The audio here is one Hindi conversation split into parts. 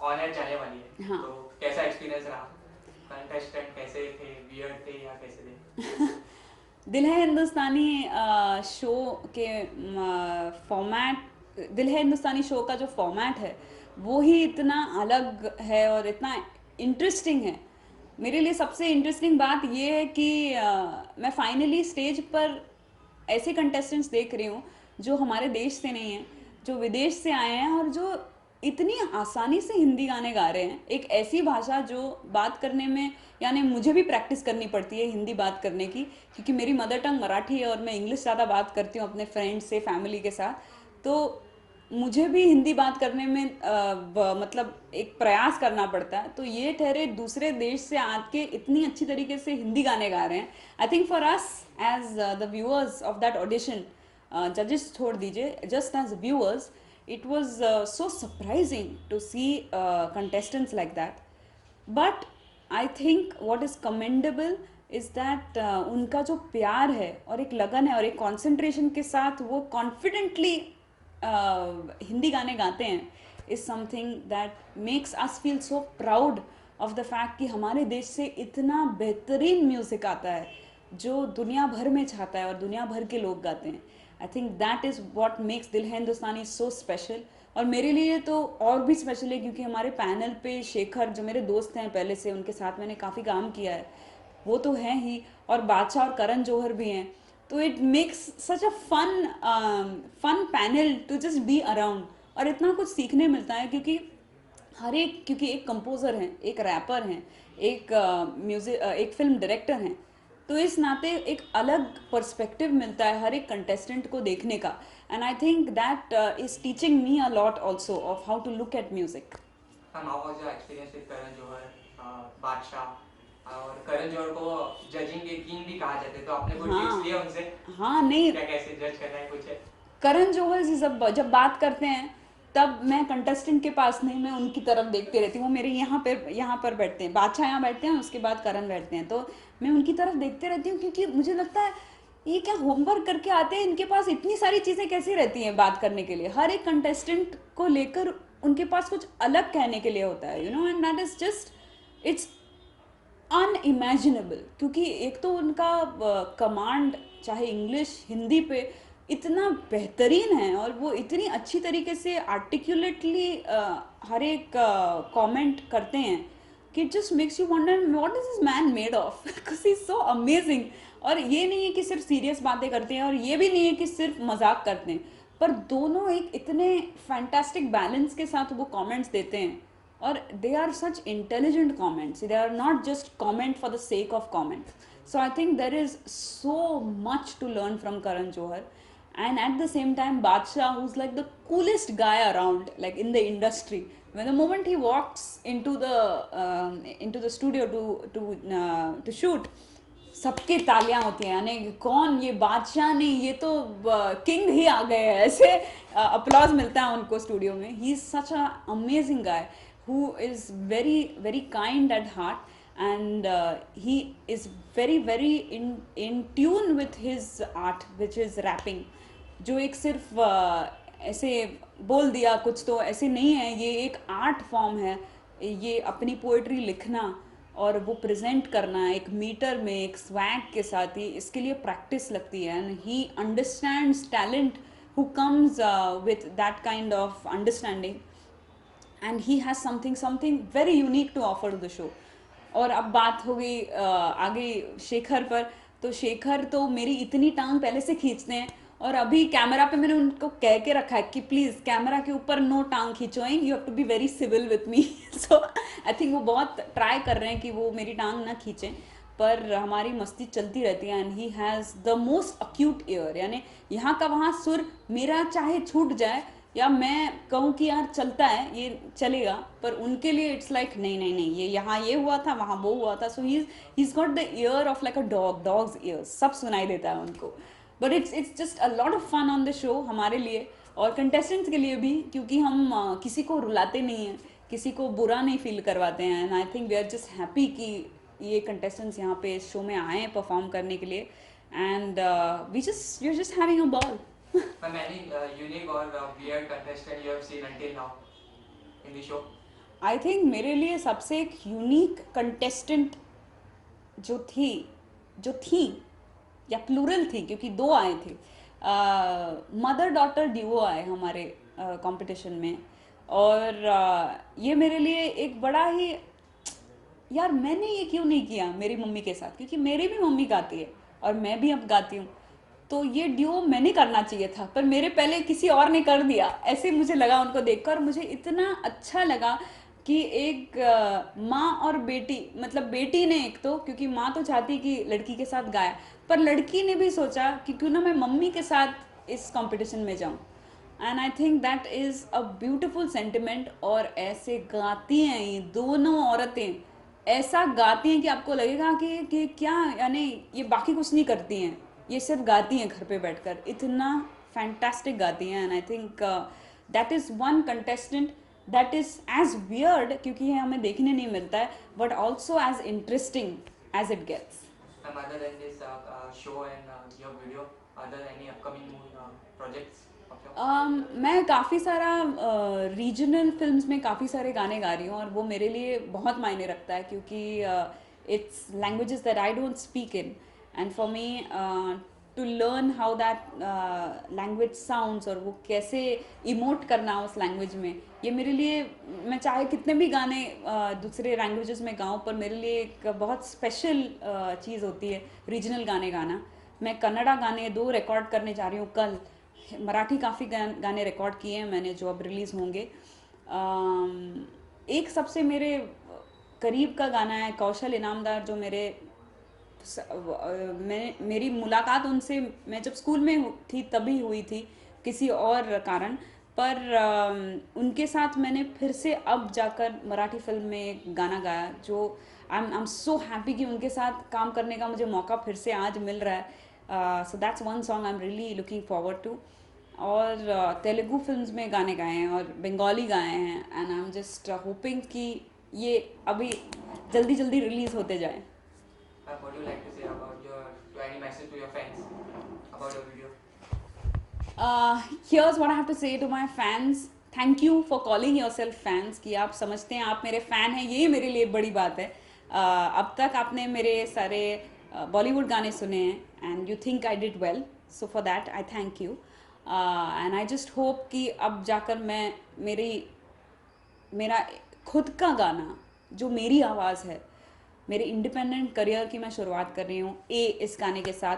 ऑन एयर जाने वाली है, हाँ। तो कैसा एक्सपीरियंस रहा? कंटेस्टेंट कैसे थे, वियर्ड थे या कैसे थे? दिल है हिंदुस्तानी शो के फॉर्मेट, दिल है हिंदुस्तानी शो का जो फॉर्मेट है वो ही इतना अलग है और इतना इंटरेस्टिंग है। मेरे लिए सबसे इंटरेस्टिंग बात ये है कि मैं फाइनली स्टेज पर ऐसे कंटेस्टेंट्स देख रही हूँ जो हमारे देश से नहीं हैं, जो विदेश से आए हैं और जो इतनी आसानी से हिंदी गाने गा रहे हैं। एक ऐसी भाषा जो बात करने में, यानी मुझे भी प्रैक्टिस करनी पड़ती है हिंदी बात करने की, क्योंकि मेरी मदर टंग मराठी है और मैं इंग्लिश ज़्यादा बात करती हूँ अपने फ्रेंड्स से, फैमिली के साथ। तो मुझे भी हिंदी बात करने में मतलब एक प्रयास करना पड़ता है। तो ये ठहरे दूसरे देश से आके इतनी अच्छी तरीके से हिंदी गाने गा रहे हैं। I think for us as the viewers of that audition, जजेस छोड़ दीजिए, just as viewers, it was so surprising to see contestants like that. But I think what is commendable is that उनका जो प्यार है और एक लगन है और एक कंसंट्रेशन के साथ वो कॉन्फिडेंटली हिंदी गाने गाते हैं, is something that makes us feel so proud of the fact कि हमारे देश से इतना बेहतरीन म्यूज़िक आता है जो दुनिया भर में छाता है और दुनिया भर के लोग गाते हैं। I think that is what makes दिल है हिंदुस्तानी सो स्पेशल। और मेरे लिए तो और भी स्पेशल है क्योंकि हमारे पैनल पे शेखर, जो मेरे दोस्त हैं पहले से, उनके साथ मैंने काफ़ी काम किया है, वो तो हैं ही, और बादशाह और करण जौहर भी हैं। तो it makes such a fun panel to just be around. और इतना कुछ सीखने मिलता है क्योंकि हर एक, क्योंकि एक कंपोज़र हैं, एक रैपर हैं, एक म्यूज़िक एक फिल्म डायरेक्टर हैं, तो इस नाते एक अलग पर्सपेक्टिव मिलता है हर एक कंटेस्टेंट को देखने का। And I think that is teaching me a lot also of how to look at music. How was your experience with Karan Johar, Badshah? और करण जौहर को जजिंग के किंग भी कहा जाता है, तो आपने कोई टिप्स हाँ। लिया उनसे? हाँ नहीं, क्या कैसे जज करना है, कुछ है? करण जौहर जी जब जब बात करते हैं तब मैं कंटेस्टेंट के पास नहीं, मैं उनकी तरफ देखती रहती हूँ। वो मेरे यहाँ पर बैठते हैं, बादशाह यहाँ बैठते हैं, उसके बाद करण बैठते हैं, तो मैं उनकी तरफ देखते रहती हूँ क्योंकि मुझे लगता है ये क्या होमवर्क करके आते हैं, इनके पास इतनी सारी चीज़ें कैसी रहती हैं बात करने के लिए। हर एक कंटेस्टेंट को लेकर उनके पास कुछ अलग कहने के लिए होता है, you know, and that is just, it's unimaginable. क्योंकि एक तो उनका कमांड, चाहे इंग्लिश हिंदी पे, इतना बेहतरीन है और वो इतनी अच्छी तरीके से आर्टिकुलेटली हर एक कमेंट करते हैं कि it just makes you wonder what is this man made of, because he is so amazing. और ये नहीं है कि सिर्फ सीरियस बातें करते हैं और ये भी नहीं है कि सिर्फ मजाक करते हैं, पर दोनों एक इतने फैंटास्टिक बैलेंस के साथ वो कमेंट्स देते हैं। और they are such intelligent comments, they are not just comment for the sake of comment. So I think there is so much to learn from Karan Johar. And at the same time, Badshah, who's like the coolest guy around, like in the industry, when the moment he walks into the studio to shoot, सबके तालियां होती हैं, यानी कौन ये बादशाह नहीं, ये तो किंग ही आ गए हैं, ऐसे अपलॉज मिलता है उनको स्टूडियो में। He is such a amazing guy who is very very kind at heart, and he is very in tune with his art, which is rapping, जो एक सिर्फ ऐसे बोल दिया कुछ, तो ऐसे नहीं है, ये एक आर्ट फॉर्म है। ये अपनी पोइट्री लिखना और वो प्रेजेंट करना एक मीटर में, एक स्वैग के साथ ही, इसके लिए प्रैक्टिस लगती है। And he understands talent who comes with that kind of understanding, and he has something very unique to offer to the show. और अब बात हो गई आगे शेखर पर, तो शेखर तो मेरी इतनी टांग पहले से खींचते हैं, और अभी कैमरा पे मैंने उनको कह के रखा है कि प्लीज़ कैमरा के ऊपर नो टांग खींचोएं, you have to be very civil with me. So I think वो बहुत ट्राई कर रहे हैं कि वो मेरी टांग ना खींचें, पर हमारी मस्ती चलती रहती है। And he has the most acute year, यानी यहाँ का वहाँ सुर मेरा चाहे छूट जाए या मैं कहूँ कि यार चलता है ये चलेगा, पर उनके लिए इट्स लाइक नहीं नहीं नहीं, ये यहाँ ये हुआ था, वहाँ वो हुआ था। So he is got the ear of like a dogs ear, सब सुनाई देता है उनको। But it's just a lot of fun on the show हमारे लिए और कंटेस्टेंट्स के लिए भी, क्योंकि हम किसी को रुलाते नहीं हैं, किसी को बुरा नहीं फील करवाते हैं। And I think we are just happy कि ये कंटेस्टेंट्स यहाँ पे इस शो में आए हैं परफॉर्म करने के लिए, and we are just having a ball. Many unique or weird contestant you have seen until now in the show? I think मेरे लिए सबसे एक यूनिक कंटेस्टेंट जो थी या प्लूरल थी, क्योंकि दो आए थे, मदर डॉटर ड्यूओ आए हमारे कंपटीशन में। और ये मेरे लिए एक बड़ा ही, यार मैंने ये क्यों नहीं किया मेरी मम्मी के साथ, क्योंकि मेरी भी मम्मी गाती है और मैं भी अब गाती हूँ। तो ये ड्यूओ मैंने करना चाहिए था, पर मेरे पहले किसी और ने कर दिया, ऐसे मुझे लगा उनको देखकर। मुझे इतना अच्छा लगा कि एक माँ और बेटी, मतलब बेटी ने एक तो, क्योंकि माँ तो चाहती कि लड़की के साथ गाया, पर लड़की ने भी सोचा कि क्यों ना मैं मम्मी के साथ इस कंपटीशन में जाऊँ। And I think that is a beautiful sentiment. और ऐसे गाती हैं ये दोनों औरतें, ऐसा गाती हैं कि आपको लगेगा कि क्या, यानी ये बाकी कुछ नहीं करती हैं, ये सिर्फ गाती हैं घर पे बैठकर, इतना फैंटास्टिक गाती हैं। And I think that is one contestant that is as weird, क्योंकि ये हमें देखने नहीं मिलता है, but also as interesting as it gets. Other than this show and your video, are there any upcoming projects of yours? मैं काफ़ी सारा रीजनल फिल्म्स में काफ़ी सारे गाने गा रही हूँ, और वो मेरे लिए बहुत मायने रखता है, क्योंकि it's languages that I don't speak in, and for me to learn how that language sounds, और वो कैसे इमोट करना उस लैंग्वेज में, ये मेरे लिए, मैं चाहे कितने भी गाने दूसरे लैंग्वेजेस में गाऊँ, पर मेरे लिए एक बहुत स्पेशल चीज़ होती है रीजनल गाने गाना। मैं कन्नड़ा गाने 2 रिकॉर्ड करने जा रही हूँ कल। मराठी काफ़ी गाने रिकॉर्ड किए हैं मैंने जो अब रिलीज़ होंगे। एक सबसे मेरे करीब का गाना है कौशल इनामदार, जो मेरी मुलाकात उनसे मैं जब स्कूल में थी तभी हुई थी, किसी और कारण, पर उनके साथ मैंने फिर से अब जाकर मराठी फिल्म में एक गाना गाया, जो आई एम सो हैप्पी कि उनके साथ काम करने का मुझे मौका फिर से आज मिल रहा है। So that's one song I am really looking forward to. और तेलुगु फिल्म्स में गाने गाए हैं और बंगाली गाए हैं, and I am just hoping कि ये अभी जल्दी जल्दी रिलीज़ होते जाए। What would you like to say about any message to your fans about your video? Here's what I have to say to my fans. Thank you for calling yourself fans, कि आप समझते हैं आप मेरे फ़ैन हैं, ये मेरे लिए बड़ी बात है। अब तक आपने मेरे सारे बॉलीवुड गाने सुने हैं, and you think I did well, so for that I thank you. And I just hope कि अब जाकर मैं मेरा खुद का गाना, जो मेरी आवाज़ है, मेरे इंडिपेंडेंट करियर की मैं शुरुआत कर रही हूँ इस गाने के साथ।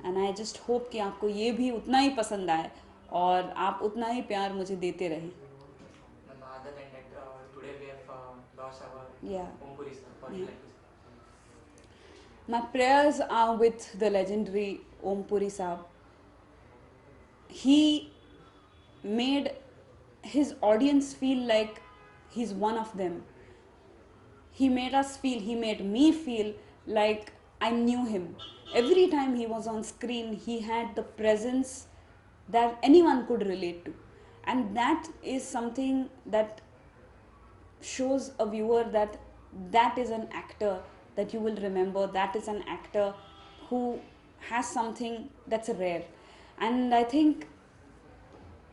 एंड आई जस्ट होप कि आपको ये भी उतना ही पसंद आए और आप उतना ही प्यार मुझे देते रहें। Other than that, today we have lost our Yeah. Om Puri sir. What would you Yeah. like to say? My prayers are with the legendary Om Puri Saab. He made his audience feel like he's one of them. He made me feel like I knew him. Every time he was on screen, he had the presence that anyone could relate to. And that is something that shows a viewer that that is an actor that you will remember, that is an actor who has something that's rare. And I think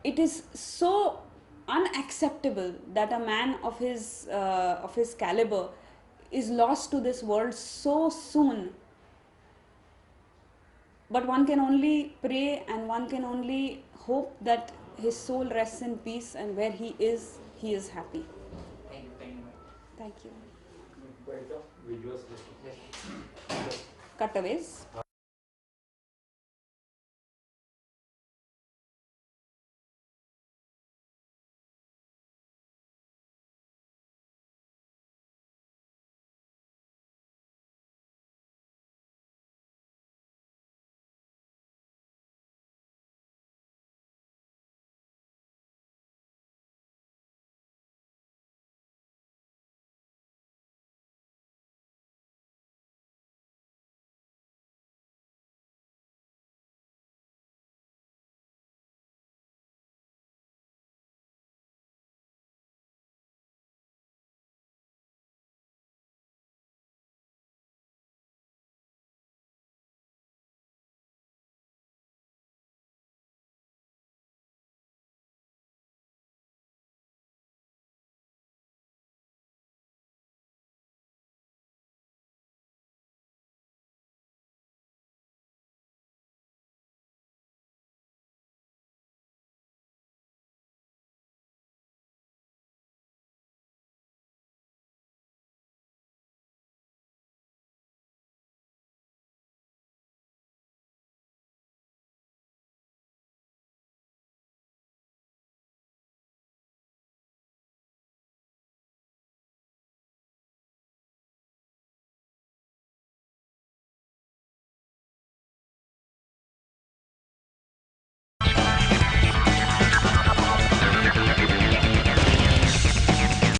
it is so unacceptable that a man of his caliber is lost to this world so soon. But one can only pray and one can only hope that his soul rests in peace, and where he is happy. Thank you. Thank you. Thank you. Quite a visual Yes. Cutaways.